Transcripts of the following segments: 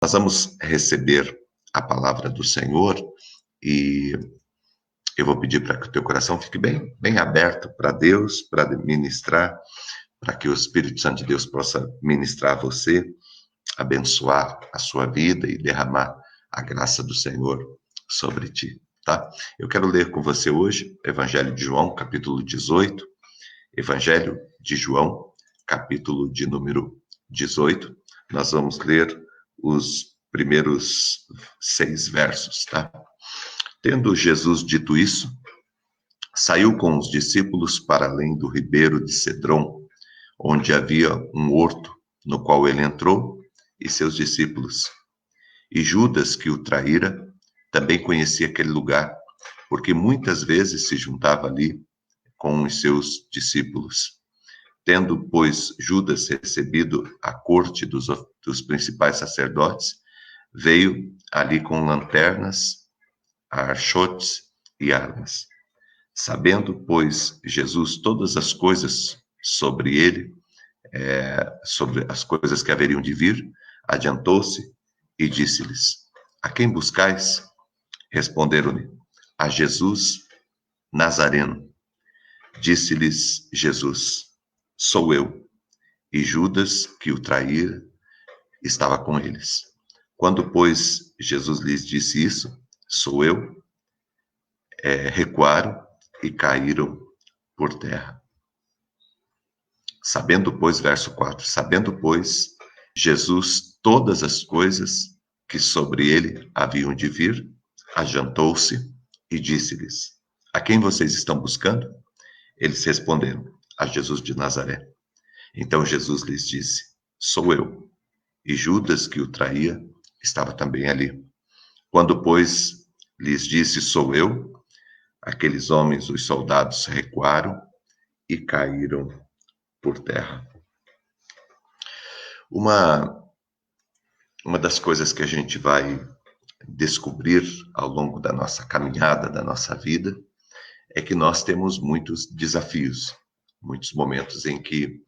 Nós vamos receber a palavra do Senhor e eu vou pedir para que o teu coração fique bem aberto para Deus, para ministrar, para que o Espírito Santo de Deus possa ministrar a você, abençoar a sua vida e derramar a graça do Senhor sobre ti, tá? Eu quero ler com você hoje Evangelho de João, capítulo 18, Evangelho de João, capítulo de número 18. Nós vamos ler os primeiros 6 versos, tá? Tendo Jesus dito isso, saiu com os discípulos para além do ribeiro de Cedron, onde havia um horto, no qual ele entrou, e seus discípulos. E Judas, que o traíra, também conhecia aquele lugar, porque muitas vezes se juntava ali com os seus discípulos. Tendo, pois, Judas recebido a corte dos principais sacerdotes, veio ali com lanternas, archotes e armas. Sabendo, pois, Jesus todas as coisas sobre ele, sobre as coisas que haveriam de vir, adiantou-se e disse-lhes: A quem buscais? Responderam-lhe: A Jesus Nazareno. Disse-lhes Jesus: Sou eu. E Judas, que o traíra, estava com eles. Quando, pois, Jesus lhes disse isso, sou eu, recuaram e caíram por terra. Sabendo, pois, verso 4, sabendo, pois, Jesus todas as coisas que sobre ele haviam de vir, adiantou-se e disse-lhes: A quem vocês estão buscando? Eles responderam: A Jesus de Nazaré. Então Jesus lhes disse: Sou eu. E Judas, que o traía, estava também ali. Quando, pois, lhes disse: Sou eu, aqueles homens, os soldados, recuaram e caíram por terra. Uma das coisas que a gente vai descobrir ao longo da nossa caminhada, da nossa vida, é que nós temos muitos desafios, muitos momentos em que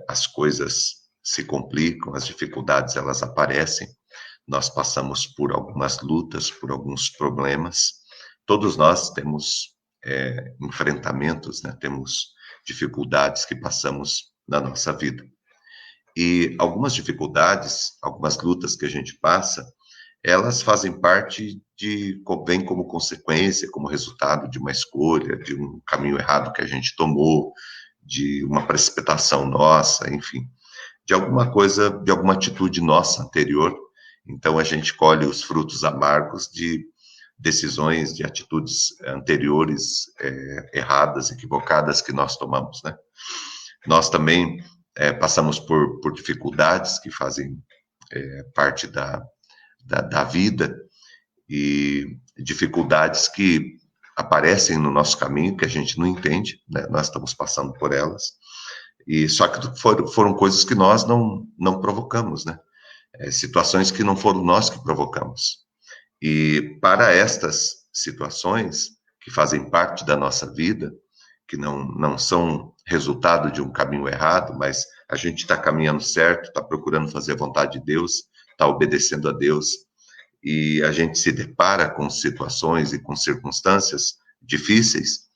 as coisas se complicam, as dificuldades elas aparecem, nós passamos por algumas lutas, por alguns problemas, todos nós temos enfrentamentos, né? Temos dificuldades que passamos na nossa vida. E algumas dificuldades, algumas lutas que a gente passa, elas fazem parte vem como consequência, como resultado de uma escolha, de um caminho errado que a gente tomou, de uma precipitação nossa, enfim, de alguma coisa, de alguma atitude nossa anterior. Então a gente colhe os frutos amargos de decisões, de atitudes anteriores erradas, equivocadas que nós tomamos, né? Nós também passamos por dificuldades que fazem parte da vida e dificuldades que aparecem no nosso caminho que a gente não entende, né? Nós estamos passando por elas, e só que foram coisas que nós não provocamos, né? Situações que não foram nós que provocamos. E para estas situações que fazem parte da nossa vida, que não são resultado de um caminho errado, mas a gente está caminhando certo, está procurando fazer a vontade de Deus, está obedecendo a Deus, e a gente se depara com situações e com circunstâncias difíceis,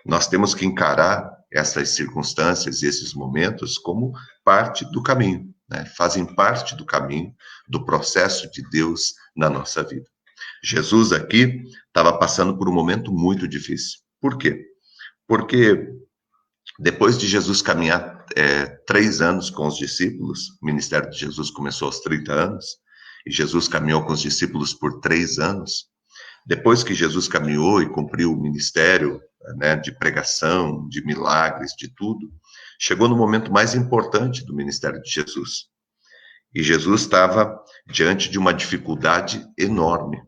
nós temos que encarar essas circunstâncias e esses momentos como parte do caminho, né? Fazem parte do caminho, do processo de Deus na nossa vida. Jesus aqui estava passando por um momento muito difícil. Por quê? Porque depois de Jesus caminhar 3 anos com os discípulos, o ministério de Jesus começou aos 30 anos, e Jesus caminhou com os discípulos por 3 anos. Depois que Jesus caminhou e cumpriu o ministério, né, de pregação, de milagres, de tudo, chegou no momento mais importante do ministério de Jesus. E Jesus estava diante de uma dificuldade enorme,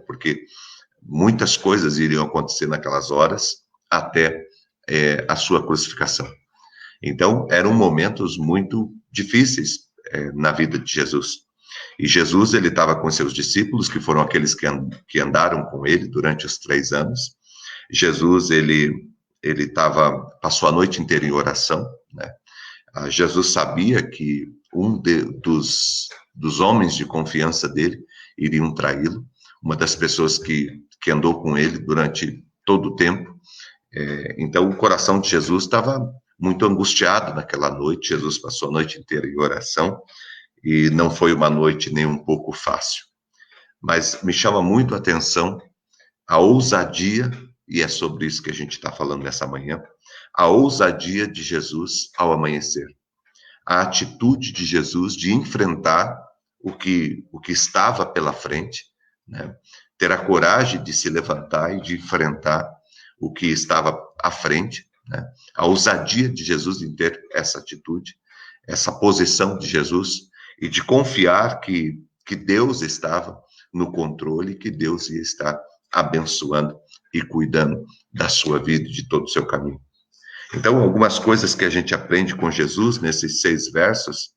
porque muitas coisas iriam acontecer naquelas horas até a sua crucificação. Então, eram momentos muito difíceis na vida de Jesus. E Jesus, ele estava com seus discípulos, que foram aqueles que andaram com ele durante os 3 anos. Jesus, ele passou a noite inteira em oração, né? Jesus sabia que dos homens de confiança dele iriam traí-lo, uma das pessoas que andou com ele durante todo o tempo. Então, o coração de Jesus estava muito angustiado naquela noite. Jesus passou a noite inteira em oração e não foi uma noite nem um pouco fácil. Mas me chama muito a atenção a ousadia, e é sobre isso que a gente está falando nessa manhã, a ousadia de Jesus ao amanhecer. A atitude de Jesus de enfrentar o que estava pela frente, né? Ter a coragem de se levantar e de enfrentar o que estava à frente, né? A ousadia de Jesus em ter essa atitude, essa posição de Jesus e de confiar que Deus estava no controle, que Deus ia estar abençoando e cuidando da sua vida e de todo o seu caminho. Então, algumas coisas que a gente aprende com Jesus nesses 6 versos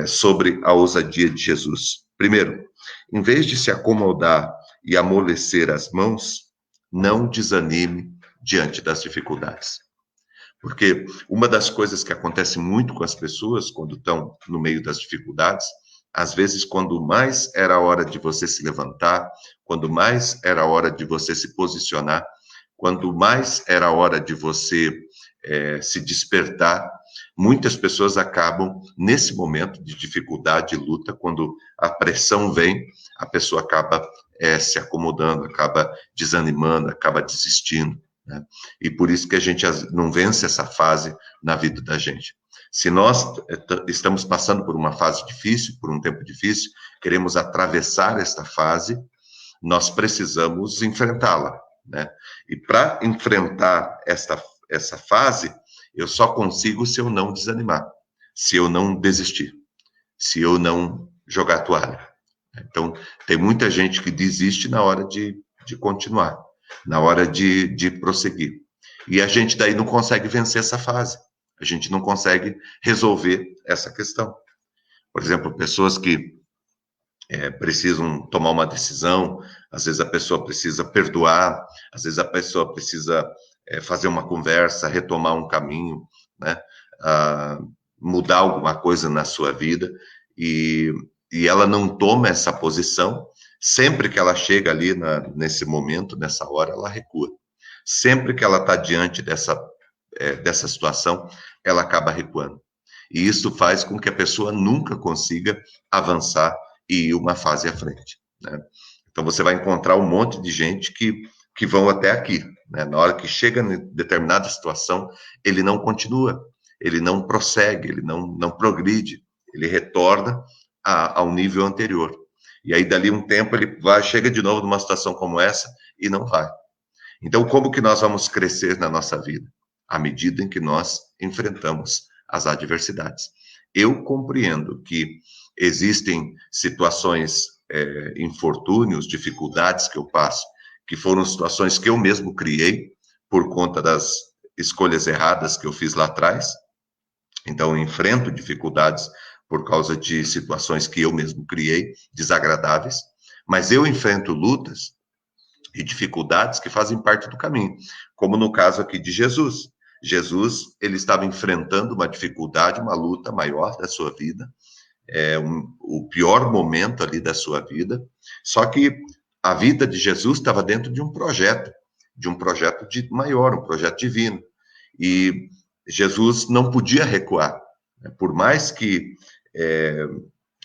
sobre a ousadia de Jesus. Primeiro, em vez de se acomodar e amolecer as mãos, não desanime diante das dificuldades. Porque uma das coisas que acontece muito com as pessoas quando estão no meio das dificuldades, às vezes, quando mais era a hora de você se levantar, quando mais era a hora de você se posicionar, quando mais era a hora de você se despertar, muitas pessoas acabam, nesse momento de dificuldade e luta, quando a pressão vem, a pessoa acaba se acomodando, acaba desanimando, acaba desistindo, né? E por isso que a gente não vence essa fase na vida da gente. Se nós estamos passando por uma fase difícil, por um tempo difícil, queremos atravessar esta fase, nós precisamos enfrentá-la, né? E para enfrentar essa fase, eu só consigo se eu não desanimar, se eu não desistir, se eu não jogar a toalha. Então, tem muita gente que desiste na hora de continuar, na hora de prosseguir. E a gente daí não consegue vencer essa fase, a gente não consegue resolver essa questão. Por exemplo, pessoas que precisam tomar uma decisão, às vezes a pessoa precisa perdoar, às vezes a pessoa precisa fazer uma conversa, retomar um caminho, né? Mudar alguma coisa na sua vida, e ela não toma essa posição. Sempre que ela chega ali nesse momento, nessa hora, ela recua. Sempre que ela está diante dessa situação, ela acaba recuando. E isso faz com que a pessoa nunca consiga avançar e ir uma fase à frente, né? Então, você vai encontrar um monte de gente que vão até aqui, né? Na hora que chega em determinada situação, ele não continua, ele não prossegue, ele não progride, ele retorna ao nível anterior. E aí, dali um tempo, ele chega de novo numa situação como essa e não vai. Então, como que nós vamos crescer na nossa vida? À medida em que nós enfrentamos as adversidades. Eu compreendo que existem situações, infortúnios, dificuldades que eu passo, que foram situações que eu mesmo criei por conta das escolhas erradas que eu fiz lá atrás. Então, eu enfrento dificuldades por causa de situações que eu mesmo criei, desagradáveis, mas eu enfrento lutas e dificuldades que fazem parte do caminho, como no caso aqui de Jesus. Jesus, ele estava enfrentando uma dificuldade, uma luta maior da sua vida, o pior momento ali da sua vida, só que a vida de Jesus estava dentro de um projeto maior, um projeto divino, e Jesus não podia recuar, né? Por mais que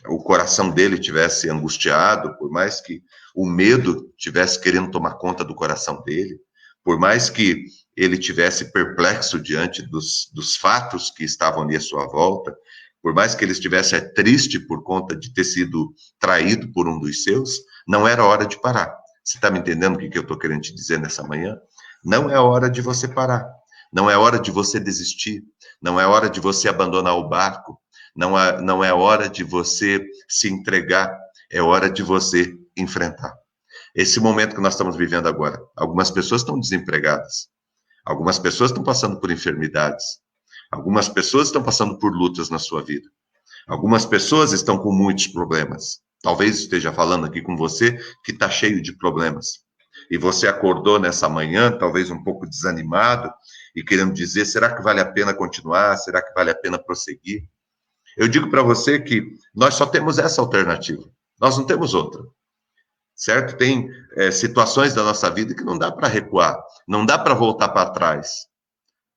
o coração dele tivesse angustiado, por mais que o medo tivesse querendo tomar conta do coração dele, por mais que ele tivesse perplexo diante dos fatos que estavam ali à sua volta, por mais que ele estivesse triste por conta de ter sido traído por um dos seus, não era hora de parar. Você está me entendendo o que eu estou querendo te dizer nessa manhã? Não é hora de você parar, não é hora de você desistir, não é hora de você abandonar o barco, não é hora de você se entregar, é hora de você enfrentar. Esse momento que nós estamos vivendo agora, algumas pessoas estão desempregadas, algumas pessoas estão passando por enfermidades, algumas pessoas estão passando por lutas na sua vida, algumas pessoas estão com muitos problemas. Talvez esteja falando aqui com você que está cheio de problemas. E você acordou nessa manhã, talvez um pouco desanimado, e querendo dizer, será que vale a pena continuar? Será que vale a pena prosseguir? Eu digo para você que nós só temos essa alternativa, nós não temos outra, certo? Tem situações da nossa vida que não dá para recuar, não dá para voltar para trás,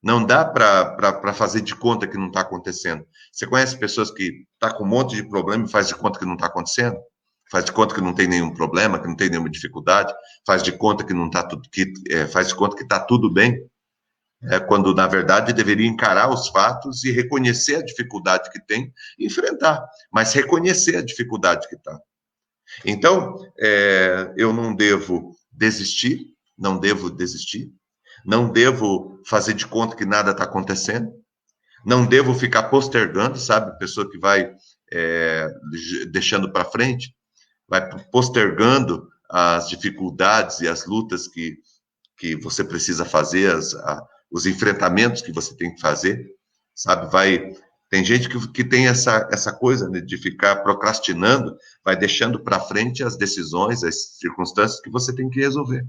não dá para fazer de conta que não está acontecendo. Você conhece pessoas que estão com um monte de problema e faz de conta que não está acontecendo? Faz de conta que não tem nenhum problema, que não tem nenhuma dificuldade, faz de conta que não tá tudo, faz de conta que está tudo bem, quando na verdade deveria encarar os fatos e reconhecer a dificuldade que tem e enfrentar, mas reconhecer a dificuldade que está. Então, eu não devo desistir, não devo desistir, não devo fazer de conta que nada está acontecendo, não devo ficar postergando, sabe? Pessoa que vai deixando para frente, vai postergando as dificuldades e as lutas que você precisa fazer, os enfrentamentos que você tem que fazer, sabe? Tem gente que tem essa coisa, né, de ficar procrastinando, vai deixando para frente as decisões, as circunstâncias que você tem que resolver,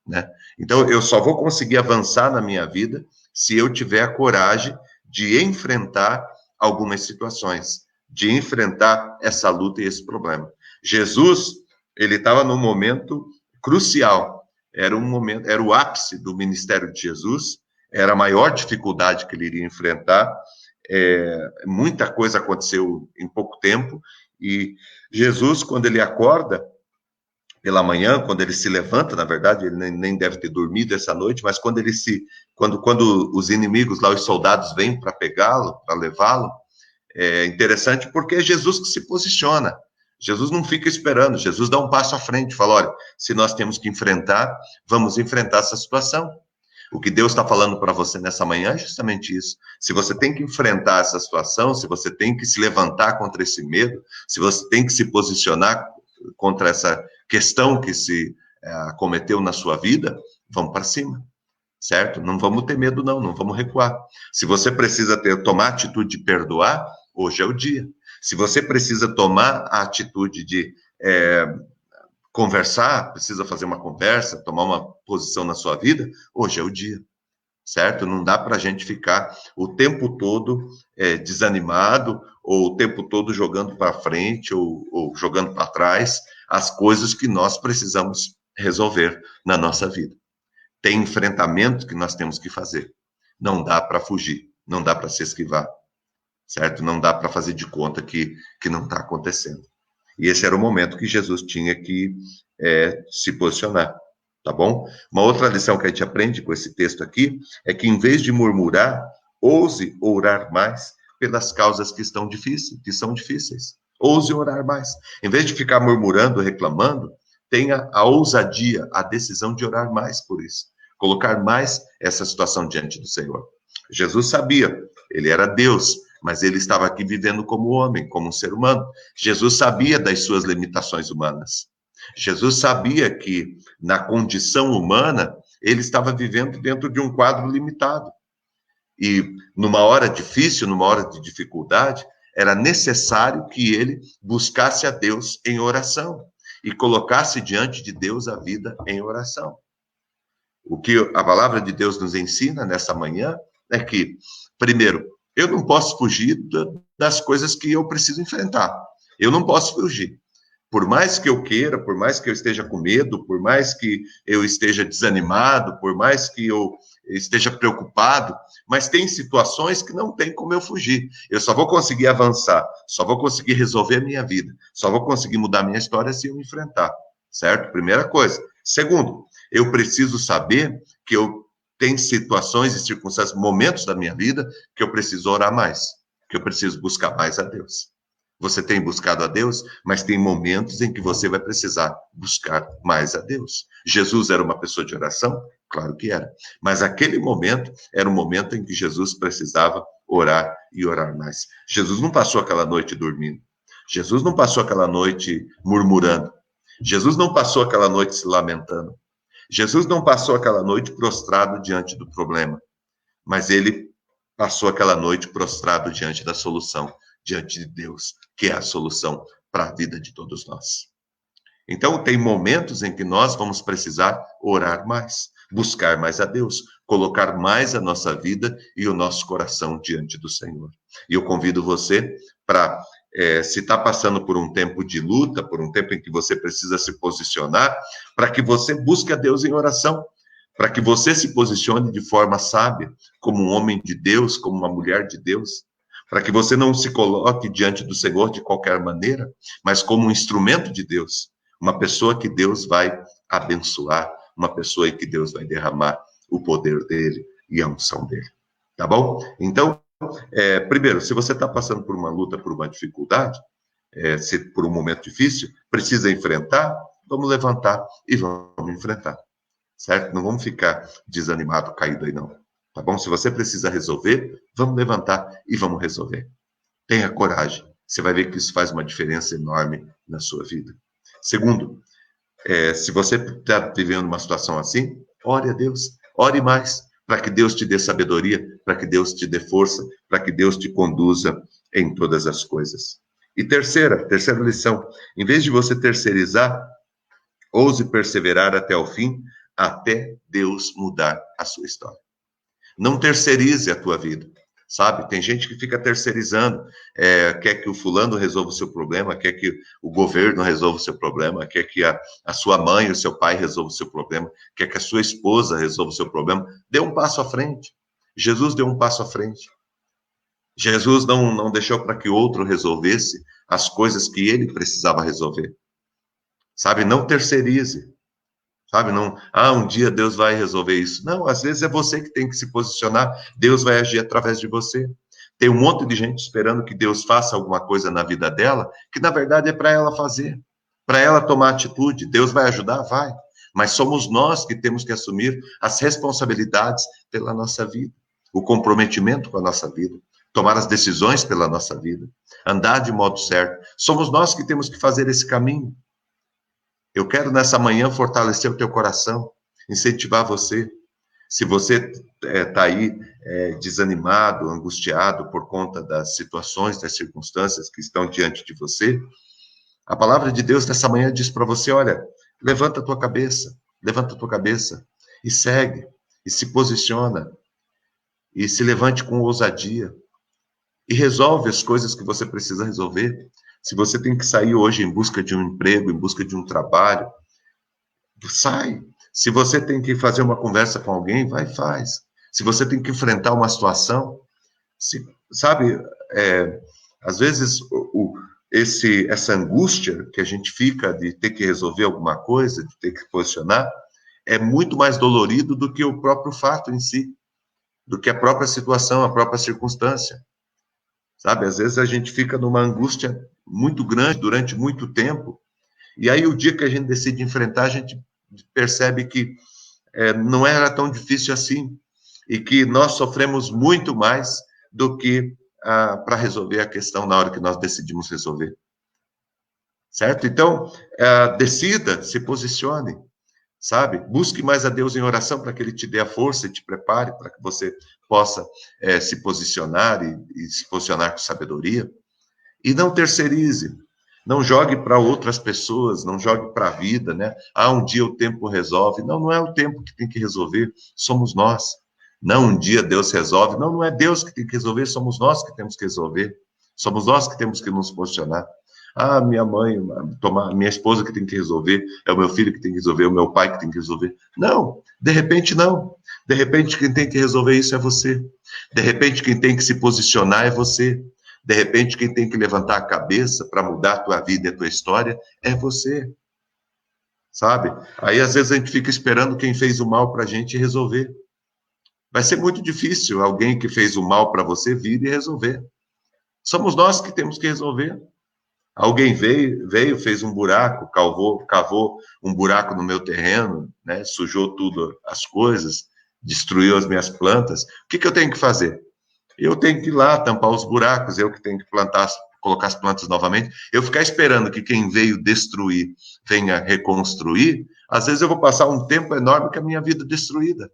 né? Então, eu só vou conseguir avançar na minha vida se eu tiver a coragem de enfrentar algumas situações, de enfrentar essa luta e esse problema. Jesus, ele estava num momento crucial, era o ápice do ministério de Jesus, era a maior dificuldade que ele iria enfrentar, muita coisa aconteceu em pouco tempo, e Jesus, quando ele acorda pela manhã, quando ele se levanta, na verdade, ele nem deve ter dormido essa noite, mas quando os inimigos lá, os soldados vêm para pegá-lo, para levá-lo, é interessante porque é Jesus que se posiciona. Jesus não fica esperando, Jesus dá um passo à frente, fala, olha, se nós temos que enfrentar, vamos enfrentar essa situação. O que Deus está falando para você nessa manhã é justamente isso. Se você tem que enfrentar essa situação, se você tem que se levantar contra esse medo, se você tem que se posicionar contra essa questão que se acometeu na sua vida, vamos para cima, certo? Não vamos ter medo não vamos recuar. Se você precisa tomar a atitude de perdoar, hoje é o dia. Se você precisa tomar a atitude de conversar, precisa fazer uma conversa, tomar uma posição na sua vida, hoje é o dia, certo? Não dá para a gente ficar o tempo todo desanimado, ou o tempo todo jogando para frente, ou jogando para trás as coisas que nós precisamos resolver na nossa vida. Tem enfrentamentos que nós temos que fazer. Não dá para fugir, não dá para se esquivar, certo? Não dá para fazer de conta que não está acontecendo. E esse era o momento que Jesus tinha que se posicionar, tá bom? Uma outra lição que a gente aprende com esse texto aqui é que, em vez de murmurar, ouse orar mais pelas causas que são difíceis. Ouse orar mais. Em vez de ficar murmurando, reclamando, tenha a ousadia, a decisão de orar mais por isso. Colocar mais essa situação diante do Senhor. Jesus sabia, ele era Deus, mas ele estava aqui vivendo como homem, como um ser humano. Jesus sabia das suas limitações humanas. Jesus sabia que, na condição humana, ele estava vivendo dentro de um quadro limitado. E, numa hora difícil, numa hora de dificuldade, era necessário que ele buscasse a Deus em oração e colocasse diante de Deus a vida em oração. O que a palavra de Deus nos ensina nessa manhã é que, primeiro, eu não posso fugir das coisas que eu preciso enfrentar. Eu não posso fugir. Por mais que eu queira, por mais que eu esteja com medo, por mais que eu esteja desanimado, por mais que eu esteja preocupado, mas tem situações que não tem como eu fugir. Eu só vou conseguir avançar, só vou conseguir resolver a minha vida, só vou conseguir mudar a minha história se eu me enfrentar, certo? Primeira coisa. Segundo, eu preciso saber que eu tenho situações e circunstâncias, momentos da minha vida que eu preciso orar mais, que eu preciso buscar mais a Deus. Você tem buscado a Deus, mas tem momentos em que você vai precisar buscar mais a Deus. Jesus era uma pessoa de oração? Claro que era. Mas aquele momento era um momento em que Jesus precisava orar e orar mais. Jesus não passou aquela noite dormindo. Jesus não passou aquela noite murmurando. Jesus não passou aquela noite se lamentando. Jesus não passou aquela noite prostrado diante do problema. Mas ele passou aquela noite prostrado diante da solução, diante de Deus, que é a solução para a vida de todos nós. Então, tem momentos em que nós vamos precisar orar mais, buscar mais a Deus, colocar mais a nossa vida e o nosso coração diante do Senhor. E eu convido você para, se está passando por um tempo de luta, por um tempo em que você precisa se posicionar, para que você busque a Deus em oração, para que você se posicione de forma sábia, como um homem de Deus, como uma mulher de Deus, para que você não se coloque diante do Senhor de qualquer maneira, mas como um instrumento de Deus, uma pessoa que Deus vai abençoar, uma pessoa em que Deus vai derramar o poder dele e a unção dele. Tá bom? Então, primeiro, se você está passando por uma luta, por uma dificuldade, se por um momento difícil, precisa enfrentar, vamos levantar e vamos enfrentar. Certo? Não vamos ficar desanimado, caído aí, não. Tá bom? Se você precisa resolver, vamos levantar e vamos resolver. Tenha coragem. Você vai ver que isso faz uma diferença enorme na sua vida. Segundo, se você está vivendo uma situação assim, ore a Deus. Ore mais, para que Deus te dê sabedoria, para que Deus te dê força, para que Deus te conduza em todas as coisas. E terceira lição, em vez de você terceirizar, ouse perseverar até o fim, até Deus mudar a sua história. Não terceirize a tua vida, sabe? Tem gente que fica terceirizando, quer que o fulano resolva o seu problema, quer que o governo resolva o seu problema, quer que a sua mãe, o seu pai resolva o seu problema, quer que a sua esposa resolva o seu problema. Dê um passo à frente. Jesus deu um passo à frente. Jesus não deixou para que outro resolvesse as coisas que ele precisava resolver. Sabe? Não terceirize. Sabe, não, um dia Deus vai resolver isso. Não, às vezes é você que tem que se posicionar, Deus vai agir através de você. Tem um monte de gente esperando que Deus faça alguma coisa na vida dela, que na verdade é para ela fazer, para ela tomar atitude. Deus vai ajudar? Vai. Mas somos nós que temos que assumir as responsabilidades pela nossa vida, o comprometimento com a nossa vida, tomar as decisões pela nossa vida, andar de modo certo. Somos nós que temos que fazer esse caminho. Eu quero nessa manhã fortalecer o teu coração, incentivar você. Se você está aí desanimado, angustiado por conta das situações, das circunstâncias que estão diante de você, a palavra de Deus nessa manhã diz para você, olha, levanta a tua cabeça e segue, e se posiciona, e se levante com ousadia, e resolve as coisas que você precisa resolver. Se você tem que sair hoje em busca de um emprego, em busca de um trabalho, sai. Se você tem que fazer uma conversa com alguém, vai e faz. Se você tem que enfrentar uma situação, sabe, às vezes essa angústia que a gente fica de ter que resolver alguma coisa, de ter que posicionar, é muito mais dolorido do que o próprio fato em si, do que a própria situação, a própria circunstância. Sabe, às vezes a gente fica numa angústia muito grande durante muito tempo, e aí o dia que a gente decide enfrentar, a gente percebe que não era tão difícil assim, e que nós sofremos muito mais do que para resolver a questão na hora que nós decidimos resolver. Certo? Então, decida, se posicione, sabe? Busque mais a Deus em oração para que Ele te dê a força e te prepare para que você possa se posicionar e se posicionar com sabedoria. E não terceirize, não jogue para outras pessoas, não jogue para a vida, né? Um dia o tempo resolve. Não, não é o tempo que tem que resolver, somos nós. Não, um dia Deus resolve. Não, não é Deus que tem que resolver, somos nós que temos que resolver. Somos nós que temos que nos posicionar. Minha mãe, minha esposa que tem que resolver, é o meu filho que tem que resolver, é o meu pai que tem que resolver. Não, de repente não. De repente quem tem que resolver isso é você. De repente quem tem que se posicionar é você. De repente quem tem que levantar a cabeça para mudar a tua vida e a tua história é você. Sabe? Aí às vezes a gente fica esperando quem fez o mal para a gente resolver. Vai ser muito difícil alguém que fez o mal para você vir e resolver. Somos nós que temos que resolver. Alguém veio, fez um buraco, cavou um buraco no meu terreno, né? Sujou tudo as coisas, destruiu as minhas plantas. O que eu tenho que fazer? Eu tenho que ir lá tampar os buracos, eu que tenho que plantar, colocar as plantas novamente. Eu ficar esperando que quem veio destruir venha reconstruir, às vezes eu vou passar um tempo enorme com a minha vida destruída.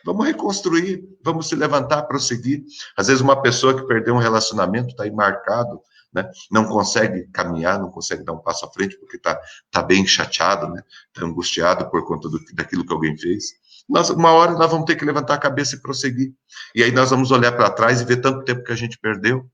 Vamos reconstruir, vamos se levantar, prosseguir. Às vezes uma pessoa que perdeu um relacionamento está aí marcado, né? Não consegue caminhar, não consegue dar um passo à frente porque está bem chateado, né? Está angustiado por conta daquilo que alguém fez. Uma hora nós vamos ter que levantar a cabeça e prosseguir. E aí nós vamos olhar para trás e ver tanto tempo que a gente perdeu,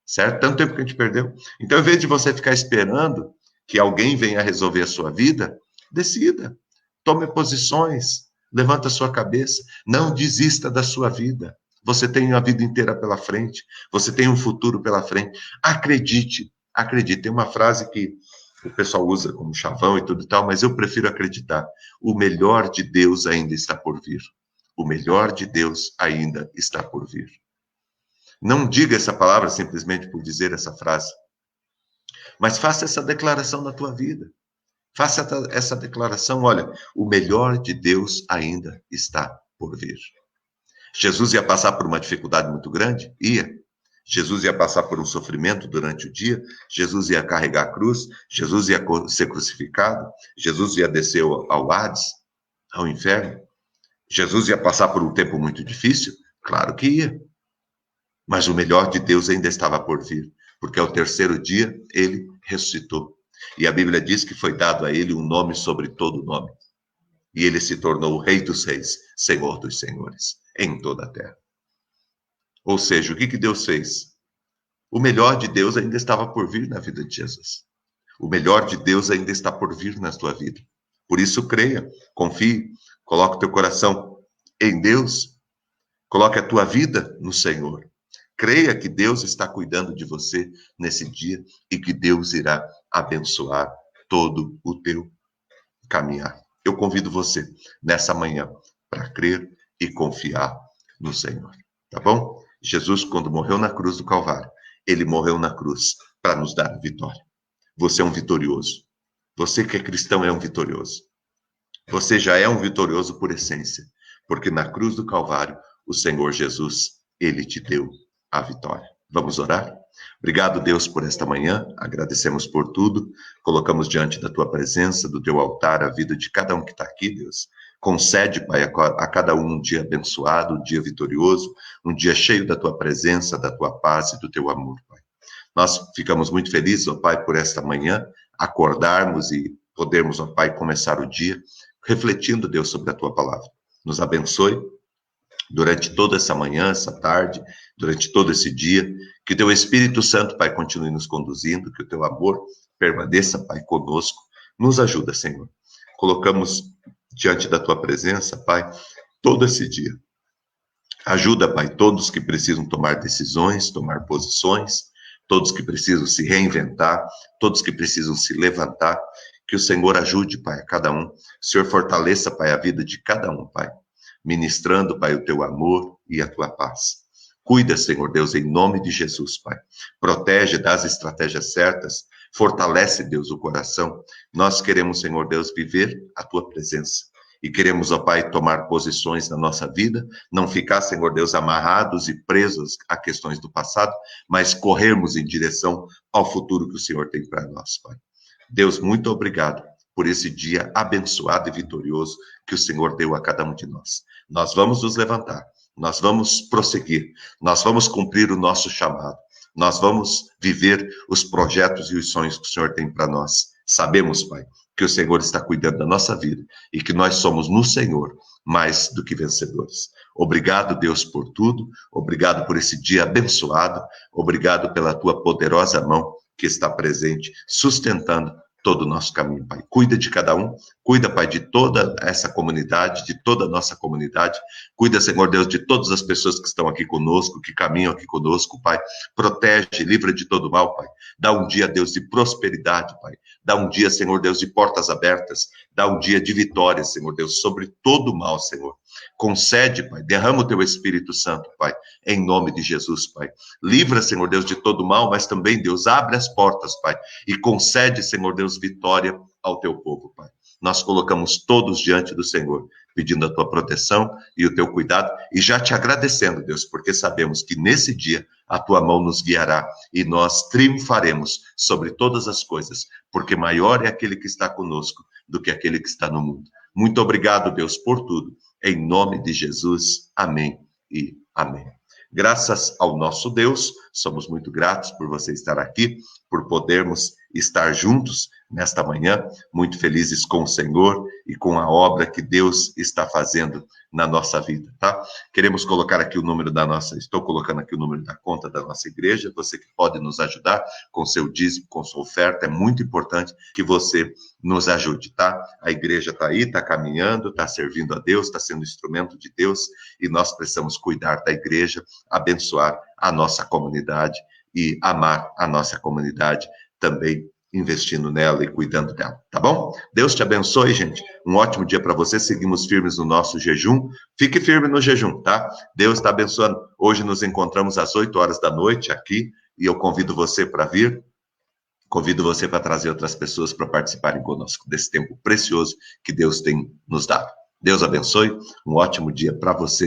certo? Tanto tempo que a gente perdeu. Então, em vez de você ficar esperando que alguém venha resolver a sua vida, decida, tome posições, levanta a sua cabeça, não desista da sua vida. Você tem a vida inteira pela frente, você tem um futuro pela frente. Acredite, acredite. Tem uma frase que o pessoal usa como chavão e tudo e tal, mas eu prefiro acreditar. O melhor de Deus ainda está por vir. O melhor de Deus ainda está por vir. Não diga essa palavra simplesmente por dizer essa frase, mas faça essa declaração na tua vida. Faça essa declaração, olha, o melhor de Deus ainda está por vir. Jesus ia passar por uma dificuldade muito grande? Ia. Jesus ia passar por um sofrimento durante o dia, Jesus ia carregar a cruz, Jesus ia ser crucificado, Jesus ia descer ao Hades, ao inferno. Jesus ia passar por um tempo muito difícil? Claro que ia. Mas o melhor de Deus ainda estava por vir, porque ao terceiro dia ele ressuscitou. E a Bíblia diz que foi dado a ele um nome sobre todo nome. E ele se tornou o Rei dos Reis, Senhor dos Senhores, em toda a terra. Ou seja, o que Deus fez? O melhor de Deus ainda estava por vir na vida de Jesus. O melhor de Deus ainda está por vir na tua vida. Por isso, creia, confie, coloque o teu coração em Deus, coloque a tua vida no Senhor. Creia que Deus está cuidando de você nesse dia e que Deus irá abençoar todo o teu caminhar. Eu convido você nessa manhã para crer e confiar no Senhor, tá bom? Jesus, quando morreu na cruz do Calvário, ele morreu na cruz para nos dar a vitória. Você é um vitorioso. Você que é cristão é um vitorioso. Você já é um vitorioso por essência, porque na cruz do Calvário, o Senhor Jesus, ele te deu a vitória. Vamos orar? Obrigado, Deus, por esta manhã. Agradecemos por tudo. Colocamos diante da tua presença, do teu altar, a vida de cada um que está aqui, Deus. Concede, Pai, a cada um dia abençoado, um dia vitorioso, um dia cheio da tua presença, da tua paz e do teu amor, Pai. Nós ficamos muito felizes, ó Pai, por esta manhã, acordarmos e podermos, ó Pai, começar o dia refletindo, Deus, sobre a tua palavra. Nos abençoe durante toda essa manhã, essa tarde, durante todo esse dia, que teu Espírito Santo, Pai, continue nos conduzindo, que o teu amor permaneça, Pai, conosco. Nos ajuda, Senhor. Colocamos diante da tua presença, Pai, todo esse dia. Ajuda, Pai, todos que precisam tomar decisões, tomar posições, todos que precisam se reinventar, todos que precisam se levantar, que o Senhor ajude, Pai, a cada um. O Senhor fortaleça, Pai, a vida de cada um, Pai, ministrando, Pai, o teu amor e a tua paz. Cuida, Senhor Deus, em nome de Jesus, Pai. Protege, dá as estratégias certas, fortalece, Deus, o coração. Nós queremos, Senhor Deus, viver a tua presença. E queremos, ó Pai, tomar posições na nossa vida, não ficar, Senhor Deus, amarrados e presos a questões do passado, mas corrermos em direção ao futuro que o Senhor tem para nós, Pai. Deus, muito obrigado por esse dia abençoado e vitorioso que o Senhor deu a cada um de nós. Nós vamos nos levantar, nós vamos prosseguir, nós vamos cumprir o nosso chamado, nós vamos viver os projetos e os sonhos que o Senhor tem para nós. Sabemos, Pai, que o Senhor está cuidando da nossa vida e que nós somos no Senhor mais do que vencedores. Obrigado, Deus, por tudo. Obrigado por esse dia abençoado. Obrigado pela tua poderosa mão que está presente, sustentando todo o nosso caminho, Pai. Cuida de cada um, cuida, Pai, de toda essa comunidade, de toda a nossa comunidade. Cuida, Senhor Deus, de todas as pessoas que estão aqui conosco, que caminham aqui conosco, Pai. Protege, livra de todo mal, Pai. Dá um dia, Deus, de prosperidade, Pai. Dá um dia, Senhor Deus, de portas abertas. Dá um dia de vitória, Senhor Deus, sobre todo o mal, Senhor. Concede, Pai, derrama o teu Espírito Santo, Pai, em nome de Jesus, Pai. Livra, Senhor Deus, de todo mal, mas também, Deus, abre as portas, Pai, e concede, Senhor Deus, vitória ao teu povo, Pai. Nós colocamos todos diante do Senhor, pedindo a tua proteção e o teu cuidado, e já te agradecendo, Deus, porque sabemos que nesse dia a tua mão nos guiará e nós triunfaremos sobre todas as coisas, porque maior é aquele que está conosco do que aquele que está no mundo. Muito obrigado, Deus, por tudo. Em nome de Jesus, amém e amém. Graças ao nosso Deus, somos muito gratos por você estar aqui, por podermos estar juntos nesta manhã, muito felizes com o Senhor e com a obra que Deus está fazendo na nossa vida, tá? Queremos colocar aqui o número estou colocando aqui o número da conta da nossa igreja, você que pode nos ajudar com seu dízimo, com sua oferta, é muito importante que você nos ajude, tá? A igreja está aí, está caminhando, está servindo a Deus, está sendo instrumento de Deus, e nós precisamos cuidar da igreja, abençoar a nossa comunidade e amar a nossa comunidade também, investindo nela e cuidando dela, tá bom? Deus te abençoe, gente. Um ótimo dia para você. Seguimos firmes no nosso jejum. Fique firme no jejum, tá? Deus está abençoando. Hoje nos encontramos às 8 horas da noite aqui e eu convido você para vir. Convido você para trazer outras pessoas para participarem conosco desse tempo precioso que Deus tem nos dado. Deus abençoe. Um ótimo dia para você.